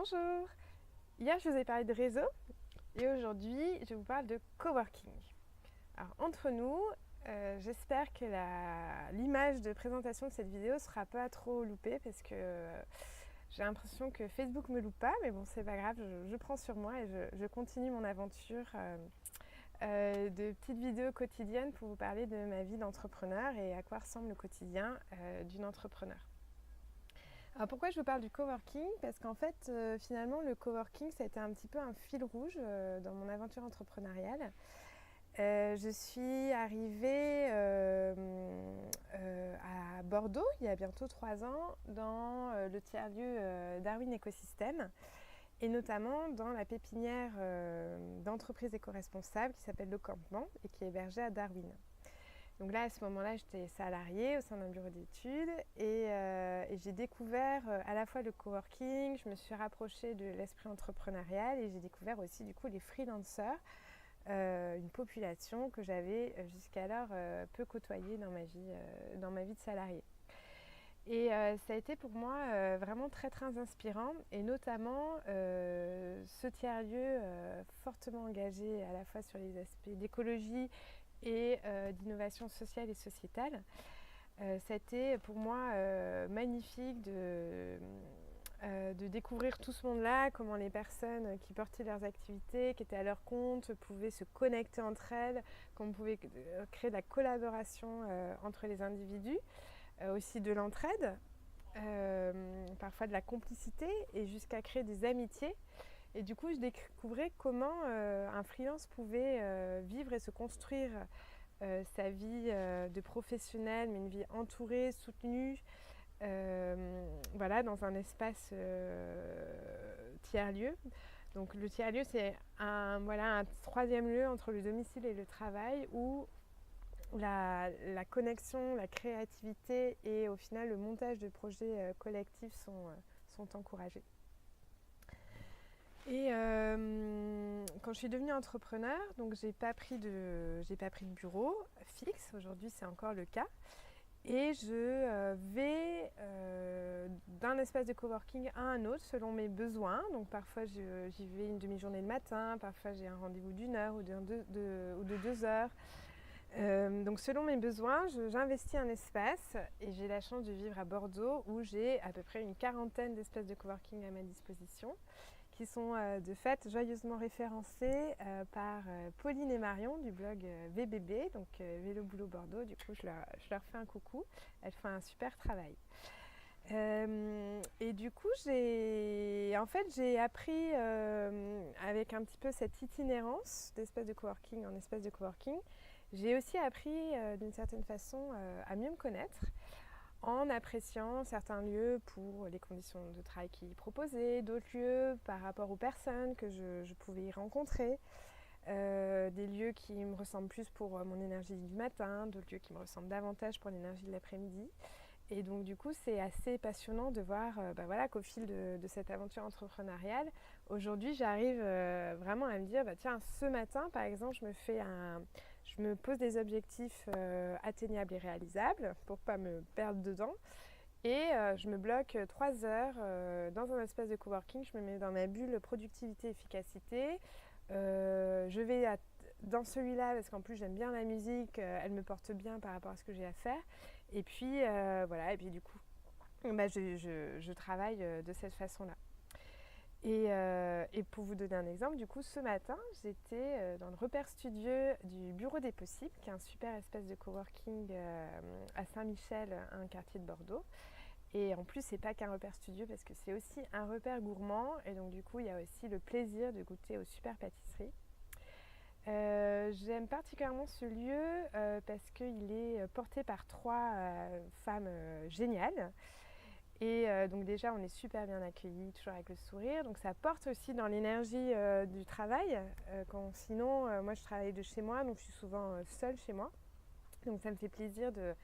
Bonjour! Hier, je vous ai parlé de réseau et aujourd'hui, je vous parle de coworking. Alors, entre nous, j'espère que l'image de présentation de cette vidéo ne sera pas trop loupée parce que j'ai l'impression que Facebook me loupe pas, mais bon, c'est pas grave, je prends sur moi et je continue mon aventure de petites vidéos quotidiennes pour vous parler de ma vie d'entrepreneur et à quoi ressemble le quotidien d'une entrepreneur. Alors pourquoi je vous parle du coworking? Parce qu'en fait, finalement, le coworking, ça a été un petit peu un fil rouge dans mon aventure entrepreneuriale. Je suis arrivée à Bordeaux il y a bientôt 3 ans dans le tiers-lieu Darwin Écosystème et notamment dans la pépinière d'entreprises éco-responsables qui s'appelle Le Campement et qui est hébergée à Darwin. Donc là, à ce moment-là, j'étais salariée au sein d'un bureau d'études et j'ai découvert à la fois le coworking, je me suis rapprochée de l'esprit entrepreneurial et j'ai découvert aussi du coup les freelancers, une population que j'avais jusqu'alors peu côtoyée dans ma vie de salariée. Et ça a été pour moi vraiment très très inspirant et notamment ce tiers-lieu fortement engagé à la fois sur les aspects d'écologie et d'innovation sociale et sociétale. Ça a été pour moi magnifique de découvrir tout ce monde-là, comment les personnes qui portaient leurs activités, qui étaient à leur compte, pouvaient se connecter entre elles, comment on pouvait créer de la collaboration entre les individus, aussi de l'entraide, parfois de la complicité et jusqu'à créer des amitiés. Et du coup, je découvrais comment un freelance pouvait vivre et se construire sa vie de professionnel, mais une vie entourée, soutenue, voilà, dans un espace tiers-lieu. Donc le tiers-lieu, c'est un troisième lieu entre le domicile et le travail où la connexion, la créativité et au final le montage de projets collectifs sont encouragés. Et quand je suis devenue entrepreneur, donc j'ai pas pris de bureau fixe. Aujourd'hui, c'est encore le cas. Et je vais d'un espace de coworking à un autre selon mes besoins. Donc parfois j'y vais une demi-journée le matin, parfois j'ai un rendez-vous d'une heure ou de 2 heures. Donc selon mes besoins, j'investis un espace et j'ai la chance de vivre à Bordeaux où j'ai à peu près une quarantaine d'espaces de coworking à ma disposition qui sont de fait joyeusement référencés par Pauline et Marion du blog VBB, donc Vélo Boulot Bordeaux. Du coup, je leur fais un coucou. Elles font un super travail. Et du coup, j'ai appris avec un petit peu cette itinérance d'espace de coworking en espace de coworking, j'ai aussi appris d'une certaine façon à mieux me connaître en appréciant certains lieux pour les conditions de travail qu'ils proposaient, d'autres lieux par rapport aux personnes que je pouvais y rencontrer, des lieux qui me ressemblent plus pour mon énergie du matin, d'autres lieux qui me ressemblent davantage pour l'énergie de l'après-midi. Et donc du coup, c'est assez passionnant de voir qu'au fil de cette aventure entrepreneuriale, aujourd'hui, j'arrive vraiment à me dire, tiens, ce matin, par exemple, je me pose des objectifs atteignables et réalisables pour ne pas me perdre dedans. Et je me bloque 3 heures dans un espace de coworking, je me mets dans ma bulle productivité-efficacité. Je vais dans celui-là parce qu'en plus j'aime bien la musique, elle me porte bien par rapport à ce que j'ai à faire. Et puis voilà, et puis du coup, je travaille de cette façon-là. Et pour vous donner un exemple, du coup, ce matin, j'étais dans le repère studio du Bureau des Possibles, qui est un super espace de coworking à Saint-Michel, un quartier de Bordeaux. Et en plus, c'est pas qu'un repère studio parce que c'est aussi un repère gourmand. Et donc, du coup, il y a aussi le plaisir de goûter aux super pâtisseries. J'aime particulièrement ce lieu parce qu'il est porté par 3 femmes géniales. Et donc déjà, on est super bien accueillis, toujours avec le sourire. Donc ça porte aussi dans l'énergie du travail. Sinon, moi, je travaille de chez moi, donc je suis souvent seule chez moi. Donc ça me fait plaisir de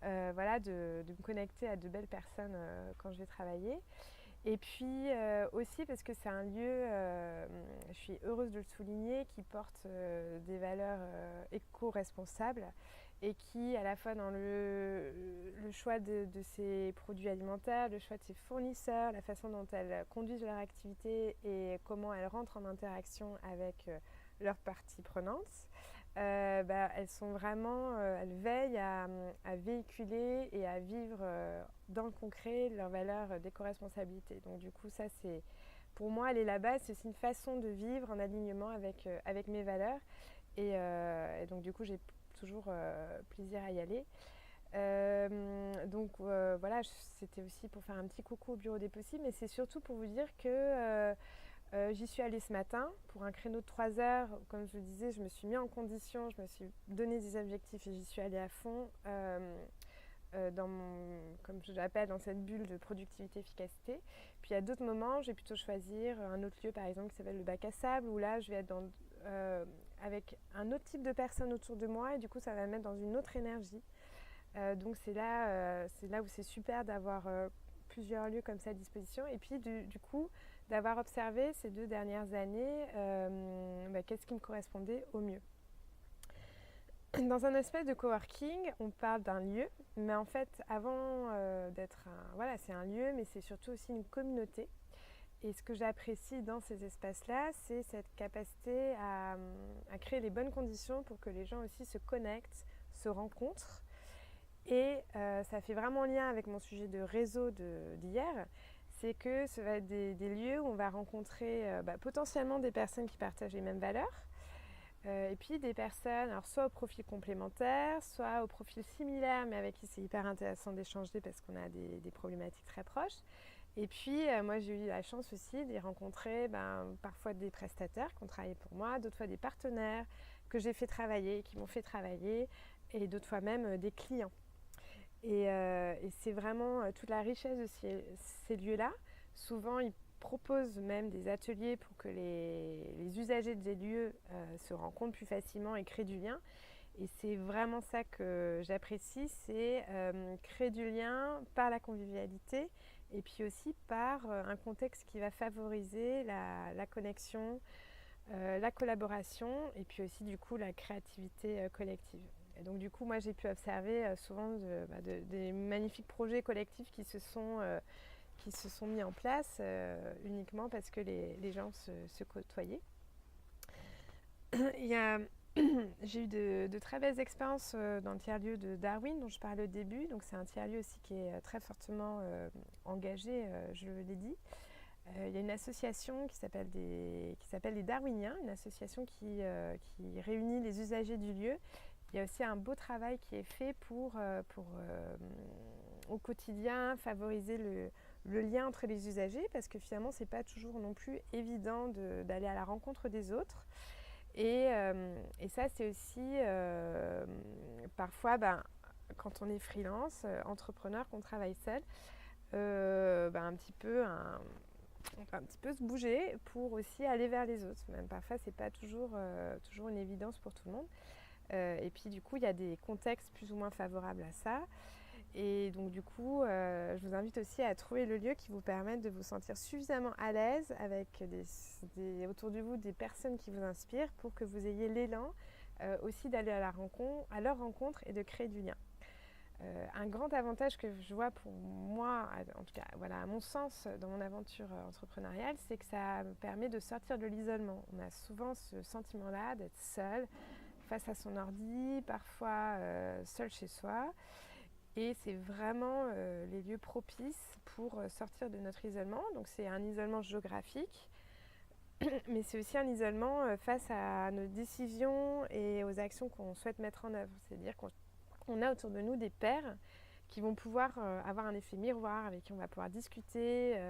me connecter à de belles personnes quand je vais travailler. Et puis aussi parce que c'est un lieu, je suis heureuse de le souligner, qui porte des valeurs éco-responsables et qui, à la fois dans le choix de ses produits alimentaires, le choix de ses fournisseurs, la façon dont elles conduisent leur activité et comment elles rentrent en interaction avec leurs parties prenantes, elles sont vraiment, elles veillent à véhiculer et à vivre dans le concret leurs valeurs d'éco-responsabilité. Donc du coup, ça c'est, pour moi, aller là-bas, c'est aussi une façon de vivre en alignement avec mes valeurs. Et donc du coup, j'ai toujours plaisir à y aller. Voilà, c'était aussi pour faire un petit coucou au bureau des possibles, mais c'est surtout pour vous dire que j'y suis allée ce matin pour un créneau de 3 heures. Comme je vous disais, je me suis mis en condition, je me suis donné des objectifs et j'y suis allée à fond comme je l'appelle, dans cette bulle de productivité-efficacité. Puis il y a d'autres moments, je vais plutôt choisir un autre lieu, par exemple, qui s'appelle le bac à sable, où là, je vais être avec un autre type de personnes autour de moi et du coup, ça va me mettre dans une autre énergie. Donc c'est là où c'est super d'avoir plusieurs lieux comme ça à disposition. Et puis du coup, d'avoir observé ces 2 dernières années, qu'est-ce qui me correspondait au mieux. Dans un espèce de coworking, on parle d'un lieu, mais en fait, avant d'être voilà, c'est un lieu, mais c'est surtout aussi une communauté. Et ce que j'apprécie dans ces espaces-là, c'est cette capacité à créer les bonnes conditions pour que les gens aussi se connectent, se rencontrent. Et ça fait vraiment lien avec mon sujet de réseau d'hier. C'est que ça va être des lieux où on va rencontrer potentiellement des personnes qui partagent les mêmes valeurs. Et puis des personnes, alors soit au profil complémentaire, soit au profil similaire, mais avec qui c'est hyper intéressant d'échanger parce qu'on a des problématiques très proches. Et puis moi j'ai eu la chance aussi d'y rencontrer parfois des prestataires qui ont travaillé pour moi, d'autres fois des partenaires que j'ai fait travailler, qui m'ont fait travailler, et d'autres fois même des clients. Et c'est vraiment toute la richesse de ces lieux-là. Souvent, ils proposent même des ateliers pour que les usagers des lieux se rencontrent plus facilement et créent du lien. Et c'est vraiment ça que j'apprécie, c'est créer du lien par la convivialité et puis aussi par un contexte qui va favoriser la connexion, la collaboration et puis aussi du coup la créativité collective. Et donc du coup, moi j'ai pu observer souvent des magnifiques projets collectifs qui se sont mis en place uniquement parce que les gens se côtoyaient. J'ai eu de très belles expériences dans le tiers-lieu de Darwin dont je parlais au début. Donc c'est un tiers-lieu aussi qui est très fortement engagé, je l'ai dit. Il y a une association qui s'appelle les Darwiniens, une association qui réunit les usagers du lieu. Il y a aussi un beau travail qui est fait pour au quotidien favoriser le lien entre les usagers parce que finalement c'est pas toujours non plus évident d'aller à la rencontre des autres. Et ça c'est aussi parfois quand on est freelance, entrepreneur, qu'on travaille seul, on peut un petit peu se bouger pour aussi aller vers les autres. Même parfois c'est pas toujours une évidence pour tout le monde. Et puis du coup il y a des contextes plus ou moins favorables à ça. Et donc du coup je vous invite aussi à trouver le lieu qui vous permette de vous sentir suffisamment à l'aise avec autour de vous des personnes qui vous inspirent pour que vous ayez l'élan aussi d'aller à leur rencontre et de créer du lien. Un grand avantage que je vois pour moi, en tout cas à mon sens dans mon aventure entrepreneuriale, c'est que ça me permet de sortir de l'isolement. On a souvent ce sentiment-là d'être seul face à son ordi, parfois seul chez soi. Et c'est vraiment les lieux propices pour sortir de notre isolement. Donc c'est un isolement géographique, mais c'est aussi un isolement face à nos décisions et aux actions qu'on souhaite mettre en œuvre. C'est-à-dire qu'on a autour de nous des pairs qui vont pouvoir avoir un effet miroir, avec qui on va pouvoir discuter,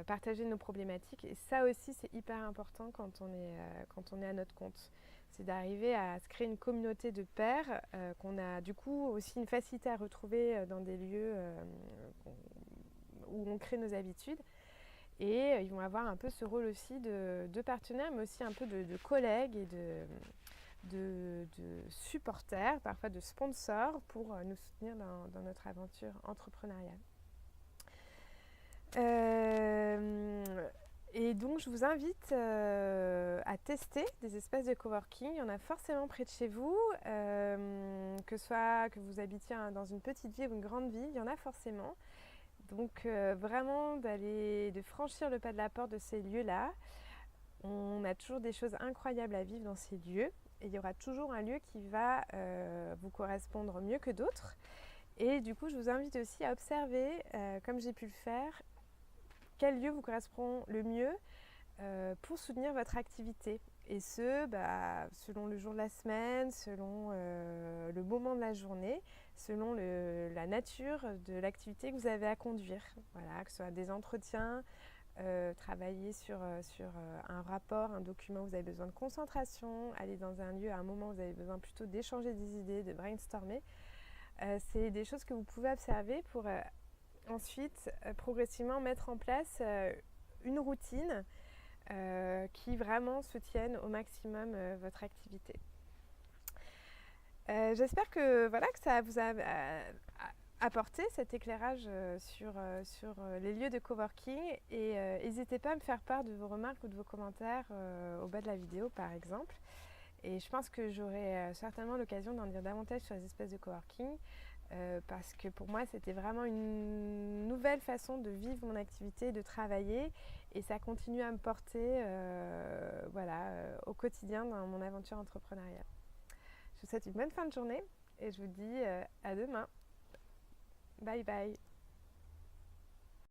partager nos problématiques. Et ça aussi, c'est hyper important quand on est à notre compte. C'est d'arriver à se créer une communauté de pairs qu'on a du coup aussi une facilité à retrouver dans des lieux où on crée nos habitudes. Et ils vont avoir un peu ce rôle aussi de partenaires, mais aussi un peu de collègues et de supporters, parfois de sponsors pour nous soutenir dans notre aventure entrepreneuriale. Et Donc je vous invite à tester des espaces de coworking. Il y en a forcément près de chez vous, que ce soit que vous habitiez dans une petite ville ou une grande ville, il y en a forcément. Donc vraiment de franchir le pas de la porte de ces lieux-là. On a toujours des choses incroyables à vivre dans ces lieux et il y aura toujours un lieu qui va vous correspondre mieux que d'autres. Et du coup, je vous invite aussi à observer, comme j'ai pu le faire, quel lieu vous correspond le mieux pour soutenir votre activité. Et ce, selon le jour de la semaine, selon le moment de la journée, selon la nature de l'activité que vous avez à conduire. Voilà, que ce soit des entretiens, travailler sur un rapport, un document où vous avez besoin de concentration, aller dans un lieu à un moment où vous avez besoin plutôt d'échanger des idées, de brainstormer. C'est des choses que vous pouvez observer pour ensuite progressivement mettre en place une routine qui vraiment soutienne au maximum votre activité. J'espère que ça vous a apporté cet éclairage sur les lieux de coworking et n'hésitez pas à me faire part de vos remarques ou de vos commentaires au bas de la vidéo par exemple. Et je pense que j'aurai certainement l'occasion d'en dire davantage sur les espaces de coworking parce que pour moi c'était vraiment une nouvelle façon de vivre mon activité, de travailler et ça continue à me porter au quotidien dans mon aventure entrepreneuriale. Je vous souhaite une bonne fin de journée et je vous dis à demain. Bye bye.